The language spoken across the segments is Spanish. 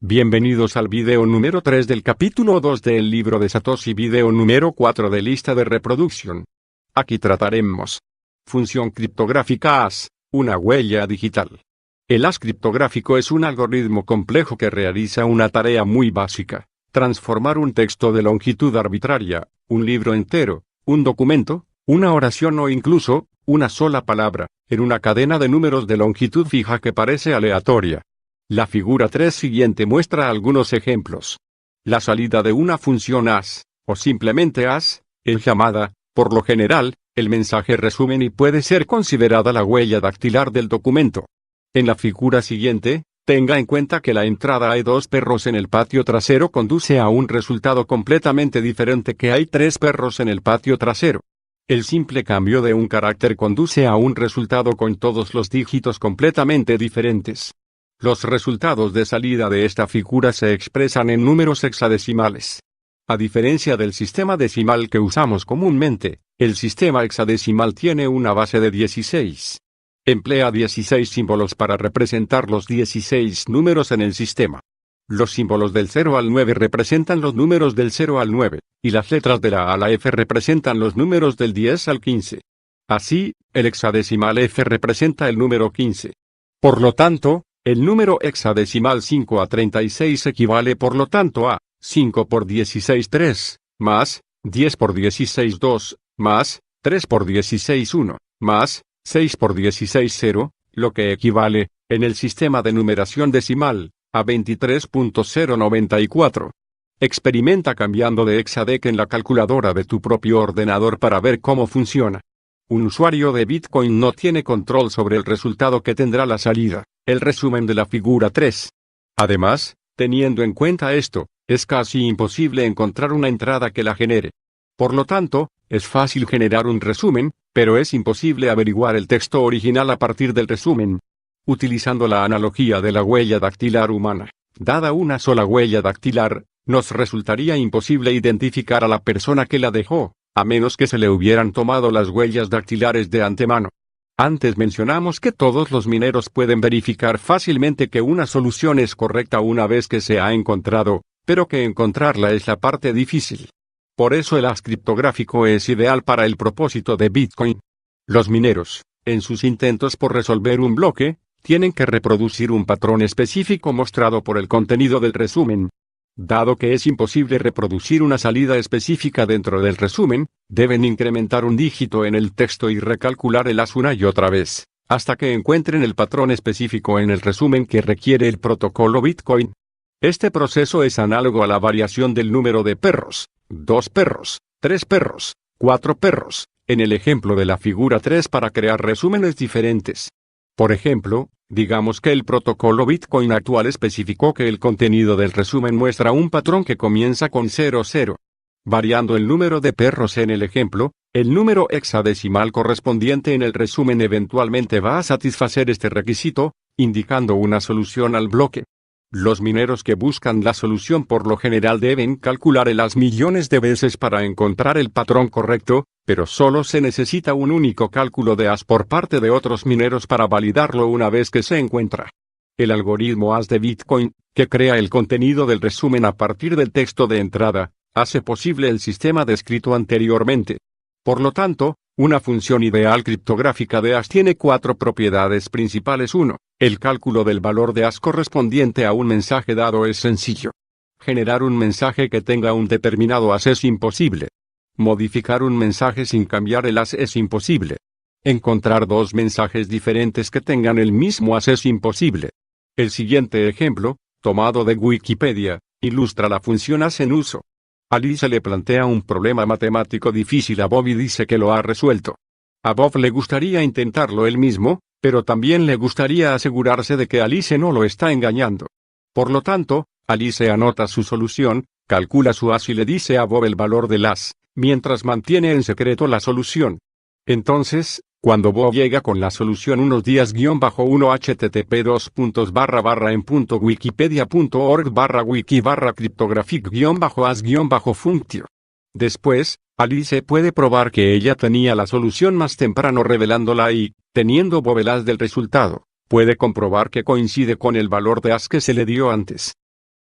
Bienvenidos al video número 3 del capítulo 2 del libro de Satoshi, video número 4 de lista de reproducción. Aquí trataremos función criptográfica AS, una huella digital. El AS criptográfico es un algoritmo complejo que realiza una tarea muy básica: transformar un texto de longitud arbitraria, un libro entero, un documento, una oración o incluso una sola palabra, en una cadena de números de longitud fija que parece aleatoria. La figura 3 siguiente muestra algunos ejemplos. La salida de una función AS, o simplemente AS, es llamada, por lo general, el mensaje resumen y puede ser considerada la huella dactilar del documento. En la figura siguiente, tenga en cuenta que la entrada "hay dos perros en el patio trasero" conduce a un resultado completamente diferente que "hay tres perros en el patio trasero". El simple cambio de un carácter conduce a un resultado con todos los dígitos completamente diferentes. Los resultados de salida de esta figura se expresan en números hexadecimales. A diferencia del sistema decimal que usamos comúnmente, el sistema hexadecimal tiene una base de 16. Emplea 16 símbolos para representar los 16 números en el sistema. Los símbolos del 0 al 9 representan los números del 0 al 9, y las letras de la A a la F representan los números del 10 al 15. Así, el hexadecimal F representa el número 15. Por lo tanto, el número hexadecimal 5 a 36 equivale por lo tanto a 5 por 16 3, más 10 por 16 2, más 3 por 16 1, más 6 por 16 0, lo que equivale, en el sistema de numeración decimal, a 23.094. Experimenta cambiando de hexadec en la calculadora de tu propio ordenador para ver cómo funciona. Un usuario de Bitcoin no tiene control sobre el resultado que tendrá la salida, el resumen de la figura 3. Además, teniendo en cuenta esto, es casi imposible encontrar una entrada que la genere. Por lo tanto, es fácil generar un resumen, pero es imposible averiguar el texto original a partir del resumen. Utilizando la analogía de la huella dactilar humana, dada una sola huella dactilar, nos resultaría imposible identificar a la persona que la dejó, a menos que se le hubieran tomado las huellas dactilares de antemano. Antes mencionamos que todos los mineros pueden verificar fácilmente que una solución es correcta una vez que se ha encontrado, pero que encontrarla es la parte difícil. Por eso el AS criptográfico es ideal para el propósito de Bitcoin. Los mineros, en sus intentos por resolver un bloque, tienen que reproducir un patrón específico mostrado por el contenido del resumen. Dado que es imposible reproducir una salida específica dentro del resumen, deben incrementar un dígito en el texto y recalcular el AS una y otra vez, hasta que encuentren el patrón específico en el resumen que requiere el protocolo Bitcoin. Este proceso es análogo a la variación del número de perros: 2 perros, 3 perros, 4 perros, en el ejemplo de la figura 3 para crear resúmenes diferentes. Por ejemplo, digamos que el protocolo Bitcoin actual especificó que el contenido del resumen muestra un patrón que comienza con 00. Variando el número de perros en el ejemplo, el número hexadecimal correspondiente en el resumen eventualmente va a satisfacer este requisito, indicando una solución al bloque. Los mineros que buscan la solución por lo general deben calcular el AS millones de veces para encontrar el patrón correcto, pero solo se necesita un único cálculo de AS por parte de otros mineros para validarlo una vez que se encuentra. El algoritmo AS de Bitcoin, que crea el contenido del resumen a partir del texto de entrada, hace posible el sistema descrito anteriormente. Por lo tanto, una función ideal criptográfica de AS tiene 4 propiedades principales. 1. El cálculo del valor de AS correspondiente a un mensaje dado es sencillo. Generar un mensaje que tenga un determinado AS es imposible. Modificar un mensaje sin cambiar el AS es imposible. Encontrar dos mensajes diferentes que tengan el mismo AS es imposible. El siguiente ejemplo, tomado de Wikipedia, ilustra la función AS en uso. Alice le plantea un problema matemático difícil a Bob y dice que lo ha resuelto. A Bob le gustaría intentarlo él mismo, pero también le gustaría asegurarse de que Alice no lo está engañando. Por lo tanto, Alice anota su solución, calcula su AS y le dice a Bob el valor del AS, mientras mantiene en secreto la solución. Entonces, cuando Bob llega con la solución unos días-1 http://en.wikipedia.org/wiki/cryptographic-as-funktio. Después, Alice puede probar que ella tenía la solución más temprano revelándola y, teniendo Bob el AS del resultado, puede comprobar que coincide con el valor de AS que se le dio antes.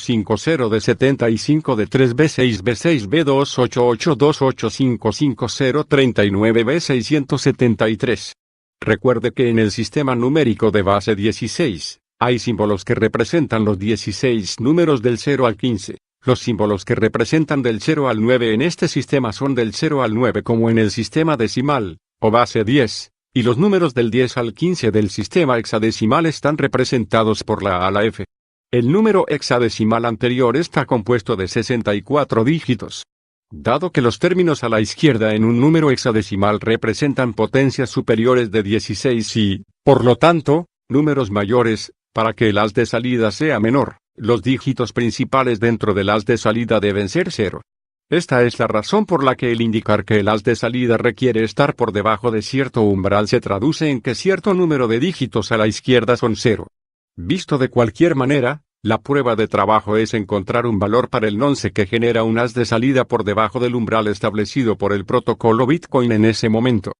28850 de 75 de 3B6 B6 B288285039 B673. Recuerde que en el sistema numérico de base 16, hay símbolos que representan los 16 números del 0 al 15. Los símbolos que representan del 0 al 9 en este sistema son del 0 al 9 como en el sistema decimal, o base 10, y los números del 10 al 15 del sistema hexadecimal están representados por la A a la F. El número hexadecimal anterior está compuesto de 64 dígitos. Dado que los términos a la izquierda en un número hexadecimal representan potencias superiores de 16 y, por lo tanto, números mayores, para que el haz de salida sea menor, los dígitos principales dentro del haz de salida deben ser 0. Esta es la razón por la que el indicar que el haz de salida requiere estar por debajo de cierto umbral se traduce en que cierto número de dígitos a la izquierda son 0. Visto de cualquier manera, la prueba de trabajo es encontrar un valor para el nonce que genera un haz de salida por debajo del umbral establecido por el protocolo Bitcoin en ese momento.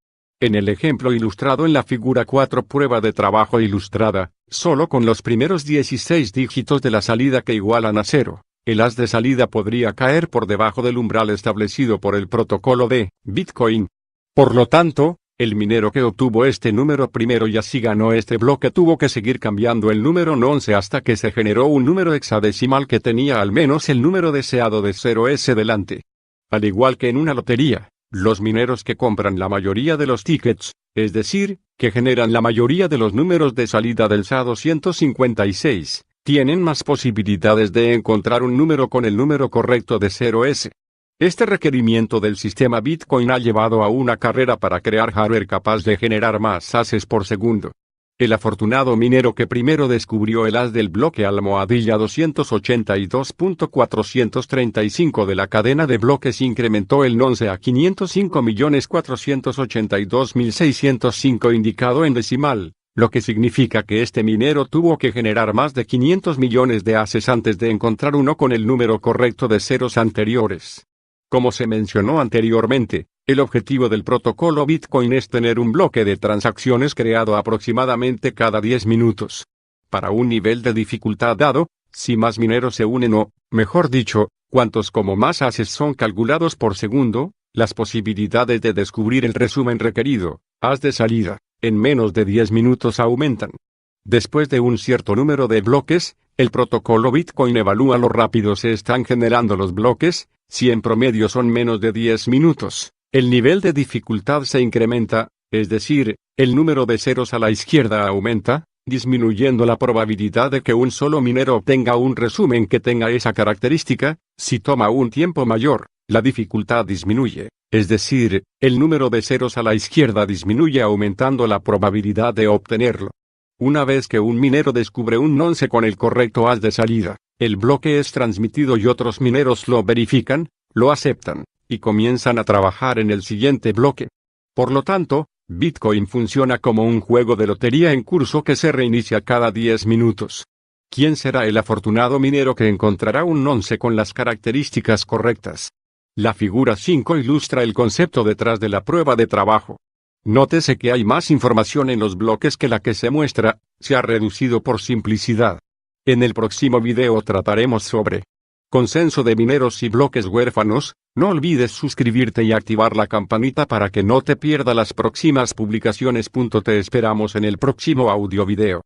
En el ejemplo ilustrado en la figura 4, prueba de trabajo ilustrada, solo con los primeros 16 dígitos de la salida que igualan a 0, el haz de salida podría caer por debajo del umbral establecido por el protocolo de Bitcoin. Por lo tanto, el minero que obtuvo este número primero y así ganó este bloque tuvo que seguir cambiando el número nonce hasta que se generó un número hexadecimal que tenía al menos el número deseado de 0s delante. Al igual que en una lotería, los mineros que compran la mayoría de los tickets, es decir, que generan la mayoría de los números de salida del SA256, tienen más posibilidades de encontrar un número con el número correcto de 0s. Este requerimiento del sistema Bitcoin ha llevado a una carrera para crear hardware capaz de generar más haces por segundo. El afortunado minero que primero descubrió el haz del bloque almohadilla 282.435 de la cadena de bloques incrementó el nonce a 505.482.605 indicado en decimal, lo que significa que este minero tuvo que generar más de 500 millones de haces antes de encontrar uno con el número correcto de ceros anteriores. Como se mencionó anteriormente, el objetivo del protocolo Bitcoin es tener un bloque de transacciones creado aproximadamente cada 10 minutos. Para un nivel de dificultad dado, si más mineros se unen o, mejor dicho, cuantos como más haces son calculados por segundo, las posibilidades de descubrir el resumen requerido, haz de salida, en menos de 10 minutos aumentan. Después de un cierto número de bloques, el protocolo Bitcoin evalúa lo rápido se están generando los bloques. Si en promedio son menos de 10 minutos, el nivel de dificultad se incrementa, es decir, el número de ceros a la izquierda aumenta, disminuyendo la probabilidad de que un solo minero obtenga un resumen que tenga esa característica. Si toma un tiempo mayor, la dificultad disminuye, es decir, el número de ceros a la izquierda disminuye aumentando la probabilidad de obtenerlo. Una vez que un minero descubre un nonce con el correcto haz de salida, el bloque es transmitido y otros mineros lo verifican, lo aceptan, y comienzan a trabajar en el siguiente bloque. Por lo tanto, Bitcoin funciona como un juego de lotería en curso que se reinicia cada 10 minutos. ¿Quién será el afortunado minero que encontrará un nonce con las características correctas? La figura 5 ilustra el concepto detrás de la prueba de trabajo. Nótese que hay más información en los bloques que la que se muestra, se ha reducido por simplicidad. En el próximo video trataremos sobre consenso de mineros y bloques huérfanos. No olvides suscribirte y activar la campanita para que no te pierdas las próximas publicaciones. Te esperamos en el próximo audio video.